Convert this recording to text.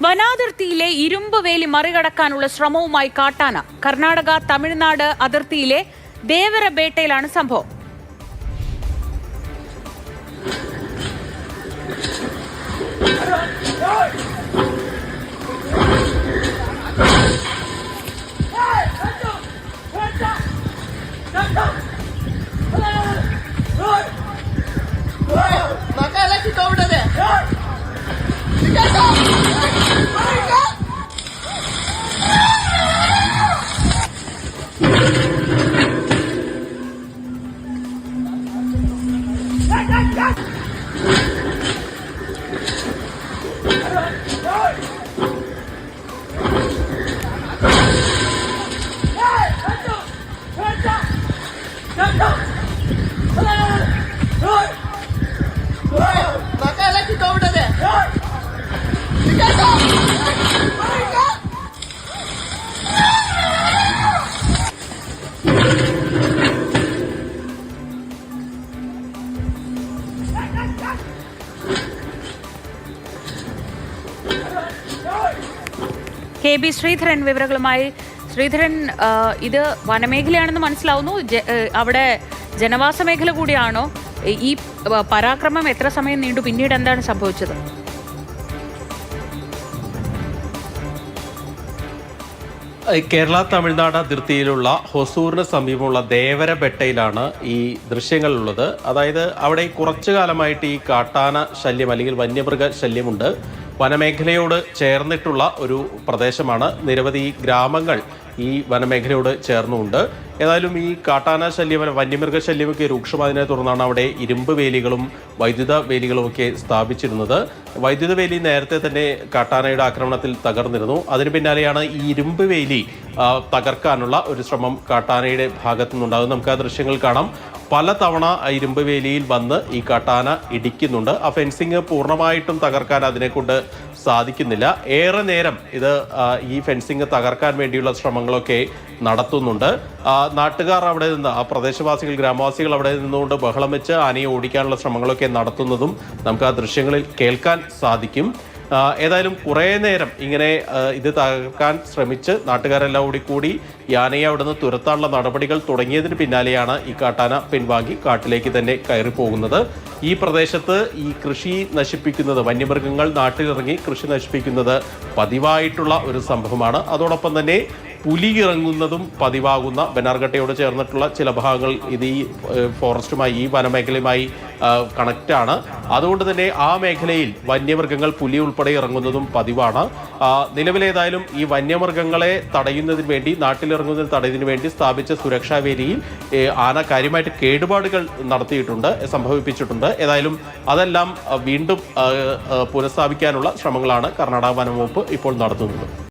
വനാതിർത്തിയിലെ ഇരുമ്പ് വേലി മറികടക്കാനുള്ള ശ്രമവുമായി കാട്ടാന. കർണാടക തമിഴ്നാട് അതിർത്തിയിലെ ദേവരബേട്ടയിലാണ് സംഭവം. കെ ബി ശ്രീധരൻ വിവരങ്ങളുമായി. ശ്രീധരൻ, ഇത് വനമേഖലയാണെന്ന് മനസ്സിലാവുന്നു. അവിടെ ജനവാസ മേഖല കൂടിയാണോ? ഈ പരാക്രമം എത്ര സമയം നീണ്ടു? പിന്നീട് എന്താണ് സംഭവിച്ചത്? കേരള തമിഴ്നാട് അതിർത്തിയിലുള്ള ഹൊസൂറിന് സമീപമുള്ള ദേവരബെട്ടയിലാണ് ഈ ദൃശ്യങ്ങളുള്ളത്. അതായത് അവിടെ കുറച്ചു കാലമായിട്ട് ഈ കാട്ടാന ശല്യം അല്ലെങ്കിൽ വന്യമൃഗ ശല്യമുണ്ട്. വനമേഖലയോട് ചേർന്നിട്ടുള്ള ഒരു പ്രദേശമാണ്. നിരവധി ഗ്രാമങ്ങൾ ഈ വനമേഖലയോട് ചേർന്നുണ്ട്. ഏതായാലും ഈ കാട്ടാന ശല്യം, വന്യമൃഗ ശല്യമൊക്കെ രൂക്ഷമായതിനെ തുടർന്നാണ് അവിടെ ഇരുമ്പ് വേലികളും വൈദ്യുത വേലികളും ഒക്കെ സ്ഥാപിച്ചിരുന്നത്. വൈദ്യുത വേലി നേരത്തെ തന്നെ കാട്ടാനയുടെ ആക്രമണത്തിൽ തകർന്നിരുന്നു. അതിന് പിന്നാലെയാണ് ഈ ഇരുമ്പ് വേലി തകർക്കാനുള്ള ഒരു ശ്രമം കാട്ടാനയുടെ ഭാഗത്തു നിന്നുണ്ടാകുന്നത്. നമുക്ക് ആ ദൃശ്യങ്ങൾ കാണാം. പലതവണ ഇരുമ്പ് വേലിയിൽ വന്ന് ഈ കാട്ടാന ഇടിക്കുന്നുണ്ട്. ആ ഫെൻസിങ് പൂർണ്ണമായിട്ടും തകർക്കാൻ അതിനെക്കൊണ്ട് സാധിക്കുന്നില്ല. ഏറെ നേരം ഇത് ഈ ഫെൻസിങ് തകർക്കാൻ വേണ്ടിയുള്ള ശ്രമങ്ങളൊക്കെ നടത്തുന്നുണ്ട്. നാട്ടുകാർ അവിടെ നിന്ന്, ആ പ്രദേശവാസികൾ, ഗ്രാമവാസികൾ അവിടെ നിന്നുകൊണ്ട് ബഹളം വെച്ച് ആനയെ ഓടിക്കാനുള്ള ശ്രമങ്ങളൊക്കെ നടത്തുന്നതും നമുക്ക് ആ ദൃശ്യങ്ങളിൽ കേൾക്കാൻ സാധിക്കും. ഏതായാലും കുറേ നേരം ഇങ്ങനെ ഇത് തകർക്കാൻ ശ്രമിച്ച് നാട്ടുകാരെല്ലാം കൂടി യാനയെ അവിടെ നിന്ന് തുരത്താനുള്ള നടപടികൾ തുടങ്ങിയതിന് പിന്നാലെയാണ് ഈ കാട്ടാന പിൻവാങ്ങി കാട്ടിലേക്ക് തന്നെ കയറി പോകുന്നത്. ഈ പ്രദേശത്ത് ഈ കൃഷി നശിപ്പിക്കുന്നത്, വന്യമൃഗങ്ങൾ നാട്ടിലിറങ്ങി കൃഷി നശിപ്പിക്കുന്നത് പതിവായിട്ടുള്ള ഒരു സംഭവമാണ്. അതോടൊപ്പം തന്നെ പുലി ഇറങ്ങുന്നതും പതിവാകുന്ന ബനാർഘട്ടയോട് ചേർന്നിട്ടുള്ള ചില ഭാഗങ്ങൾ ഇത് ഈ ഫോറസ്റ്റുമായി, ഈ വനമേഖലയുമായി കണക്റ്റാണ്. അതുകൊണ്ട് തന്നെ ആ മേഖലയിൽ വന്യമൃഗങ്ങൾ, പുലി ഉൾപ്പെടെ ഇറങ്ങുന്നതും പതിവാണ്. നിലവിലേതായാലും ഈ വന്യമൃഗങ്ങളെ തടയുന്നതിന് വേണ്ടി, നാട്ടിലിറങ്ങുന്നതിന് തടയുന്നതിന് വേണ്ടി സ്ഥാപിച്ച സുരക്ഷാ വേലിയിൽ ആന കാര്യമായിട്ട് കേടുപാടുകൾ സംഭവിപ്പിച്ചിട്ടുണ്ട്. ഏതായാലും അതെല്ലാം വീണ്ടും പുനഃസ്ഥാപിക്കാനുള്ള ശ്രമങ്ങളാണ് കർണാടക വനം വകുപ്പ് ഇപ്പോൾ നടത്തുന്നത്.